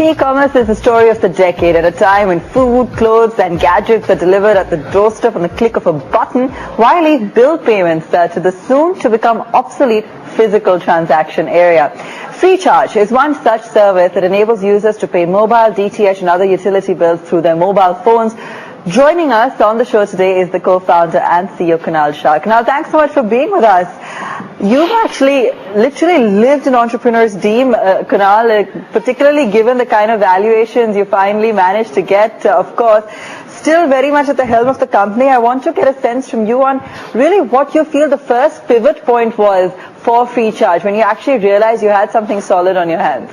E-commerce is the story of the decade at a time when food, clothes and gadgets are delivered at the doorstep on the click of a button, while bill payments to the soon-to-become obsolete physical transaction area. FreeCharge is one such service that enables users to pay mobile, DTH and other utility bills through their mobile phones. Joining us on the show today is the co-founder and CEO Kunal Shah. Kunal, thanks so much for being with us. You've actually literally lived an entrepreneur's dream, Kunal, particularly given the kind of valuations you finally managed to get, of course. Still very much at the helm of the company. I want to get a sense from you on really what you feel the first pivot point was for FreeCharge when you actually realized you had something solid on your hands.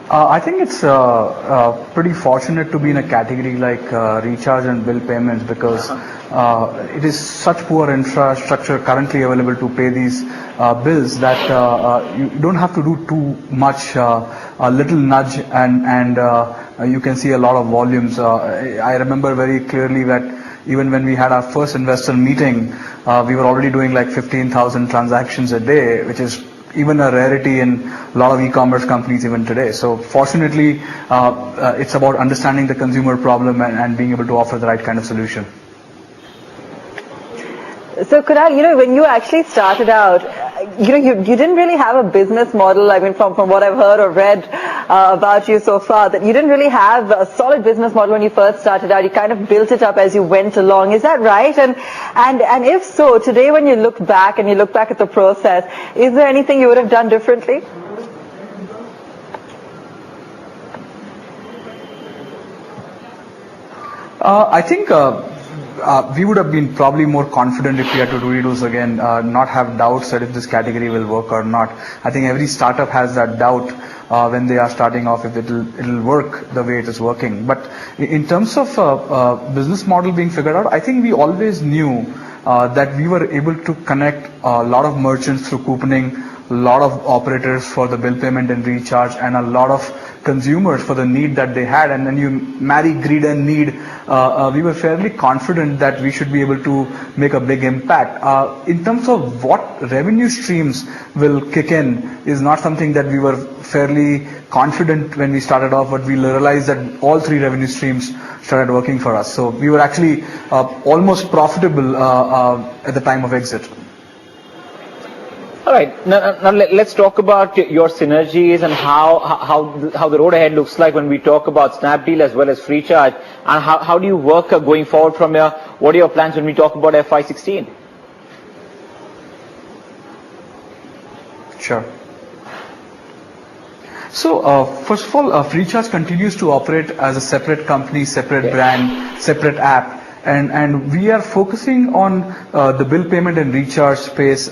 I think it's pretty fortunate to be in a category like recharge and bill payments because it is such poor infrastructure currently available to pay these bills that you don't have to do too much. A little nudge and you can see a lot of volumes. I remember very clearly that even when we had our first investor meeting, we were already doing like 15,000 transactions a day, which is even a rarity in a lot of e-commerce companies even today. So fortunately, it's about understanding the consumer problem and being able to offer the right kind of solution. So Kunal, when you actually started out, you didn't really have a business model. I mean, from what I've heard or read about you so far, that you didn't really have a solid business model when you first started out. You kind of built it up as you went along. Is that right? And if so, today when you look back and you look back at the process, is there anything you would have done differently? I think we would have been probably more confident if we had to redo this again, not have doubts that if this category will work or not. I think every startup has that doubt when they are starting off if it'll work the way it is working. But in terms of business model being figured out, I think we always knew that we were able to connect a lot of merchants through couponing, a lot of operators for the bill payment and recharge, and a lot of consumers for the need that they had. And when you marry greed and need, we were fairly confident that we should be able to make a big impact. In terms of what revenue streams will kick in is not something that we were fairly confident when we started off, but we realized that all three revenue streams started working for us. So we were actually almost profitable at the time of exit. All right. Now let's talk about your synergies and how the road ahead looks like when we talk about Snapdeal as well as FreeCharge, and how do you work going forward from here? What are your plans when we talk about FY16? Sure. So first of all, FreeCharge continues to operate as a separate company, separate brand, separate app, and we are focusing on the bill payment and recharge space.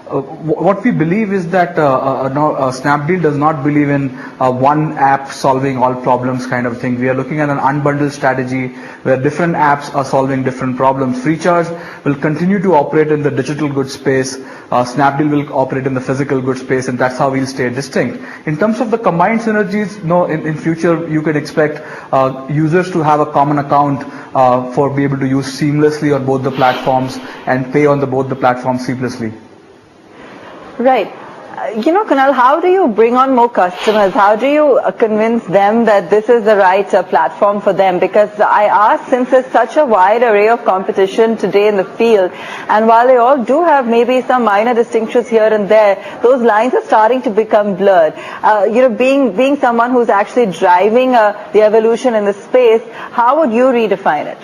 What we believe is that Snapdeal does not believe in one app solving all problems kind of thing. We are looking at an unbundled strategy where different apps are solving different problems. FreeCharge will continue to operate in the digital goods space. Snapdeal will operate in the physical goods space, and that's how we'll stay distinct. In terms of the combined synergies, in future you can expect users to have a common account for be able to use seamlessly on both the platforms and pay on both the platforms seamlessly. Right. Kunal, how do you bring on more customers? How do you convince them that this is the right platform for them? Because I ask, since there's such a wide array of competition today in the field, and while they all do have maybe some minor distinctions here and there, those lines are starting to become blurred. Being someone who's actually driving the evolution in the space, how would you redefine it?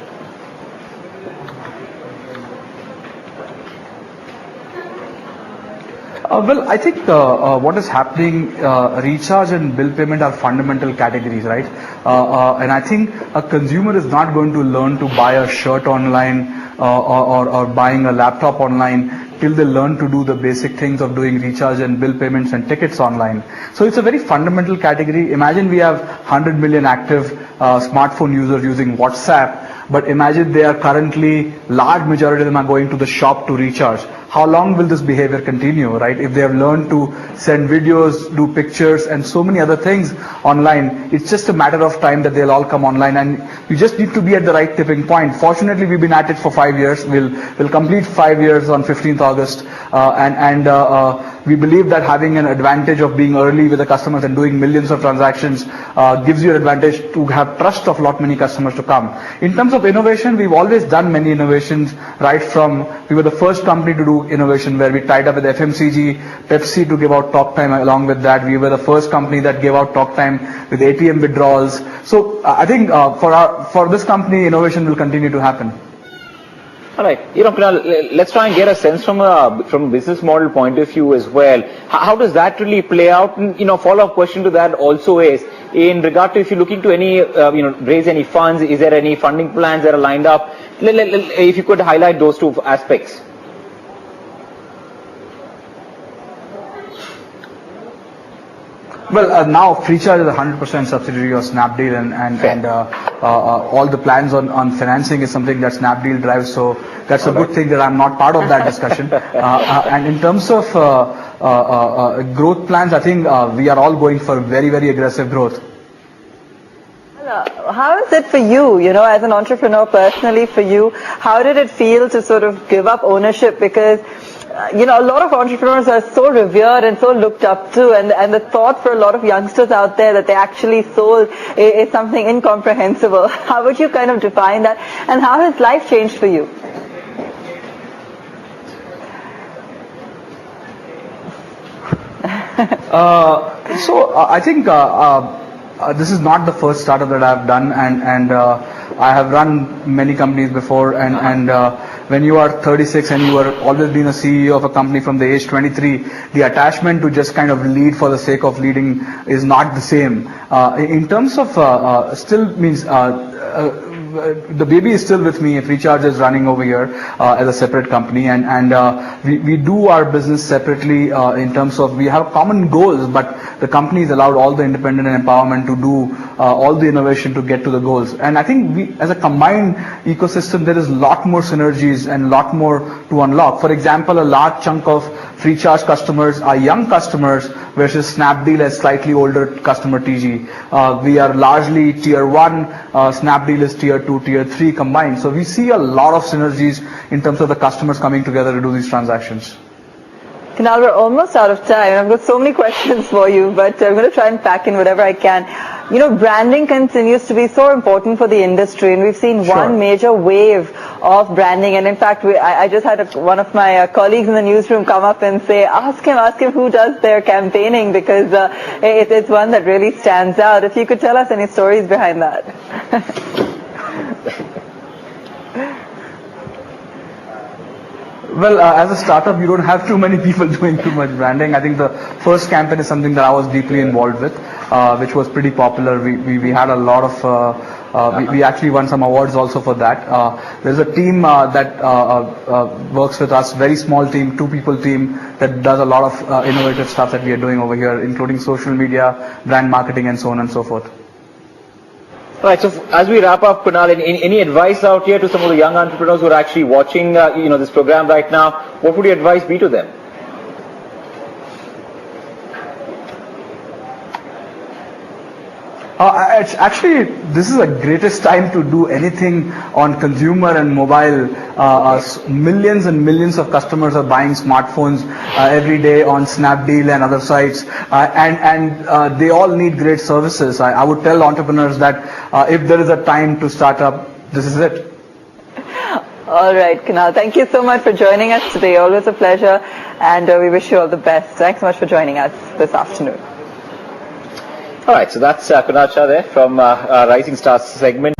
Well, I think what is happening, recharge and bill payment are fundamental categories, right? And I think a consumer is not going to learn to buy a shirt online or buying a laptop online till they learn to do the basic things of doing recharge and bill payments and tickets online. So it's a very fundamental category. Imagine we have 100 million active smartphone users using WhatsApp, but imagine they are currently, large majority of them are going to the shop to recharge. how long will this behavior continue, right? If they have learned to send videos, do pictures, and so many other things online, it's just a matter of time that they'll all come online, and you just need to be at the right tipping point. Fortunately, we've been at it for 5 years. We'll complete 5 years on 15th August, we believe that having an advantage of being early with the customers and doing millions of transactions gives you an advantage to have trust of many customers to come. In terms of innovation, we've always done many innovations, right from, we were the first company to do innovation where we tied up with FMCG, Pepsi to give out talk time along with that. We were the first company that gave out talk time with ATM withdrawals. So I think for this company, innovation will continue to happen. All right, Kunal, let's try and get a sense from a business model point of view as well. How does that really play out? And, follow-up question to that also is, in regard to if you're looking to any, raise any funds, is there any funding plans that are lined up? If you could highlight those two aspects. Well, now FreeCharge is a 100% subsidiary of Snapdeal, and all the plans on financing is something that Snapdeal drives. So that's a good thing that I'm not part of that discussion. And in terms of growth plans, I think we are all going for very, very aggressive growth. How is it for you, as an entrepreneur personally for you? How did it feel to sort of give up ownership? Because a lot of entrepreneurs are so revered and so looked up to, and the thought for a lot of youngsters out there that they actually sold is something incomprehensible. How would you kind of define that, and how has life changed for you? I think this is not the first startup that I've done, and I have run many companies before, and when you are 36 and you are always been a CEO of a company from the age 23, the attachment to just kind of lead for the sake of leading is not the same. In terms of still means the baby is still with me. FreeCharge is running over here as a separate company, and we do our business separately in terms of we have common goals, but the company is allowed all the independent and empowerment to do all the innovation to get to the goals. And I think we, as a combined ecosystem, there is a lot more synergies and a lot more to unlock. For example, a large chunk of FreeCharge customers are young customers versus Snapdeal as slightly older customer TG. We are largely tier 1, Snapdeal is tier 2, tier 3 combined. So we see a lot of synergies in terms of the customers coming together to do these transactions. Kunal, we're almost out of time. I've got so many questions for you, but I'm going to try and pack in whatever I can. Branding continues to be so important for the industry, and we've seen one major wave of branding. And in fact, I just had one of my colleagues in the newsroom come up and say, ask him who does their campaigning, because it's one that really stands out. If you could tell us any stories behind that. Well, as a startup, you don't have too many people doing too much branding. I think the first campaign is something that I was deeply involved with, which was pretty popular. We had a lot of, we actually won some awards also for that. There's a team that works with us, very small team, 2-people team, that does a lot of innovative stuff that we are doing over here, including social media, brand marketing, and so on and so forth. All right, so as we wrap up, Kunal, any advice out here to some of the young entrepreneurs who are actually watching, this program right now? What would your advice be to them? It's actually, this is the greatest time to do anything on consumer and mobile. Millions and millions of customers are buying smartphones every day on Snapdeal and other sites, and they all need great services. I would tell entrepreneurs that if there is a time to start up, this is it. All right, Kunal, thank you so much for joining us today. Always a pleasure, and we wish you all the best. Thanks so much for joining us this afternoon. All right, so that's Kunal Shah there from Rising Stars segment.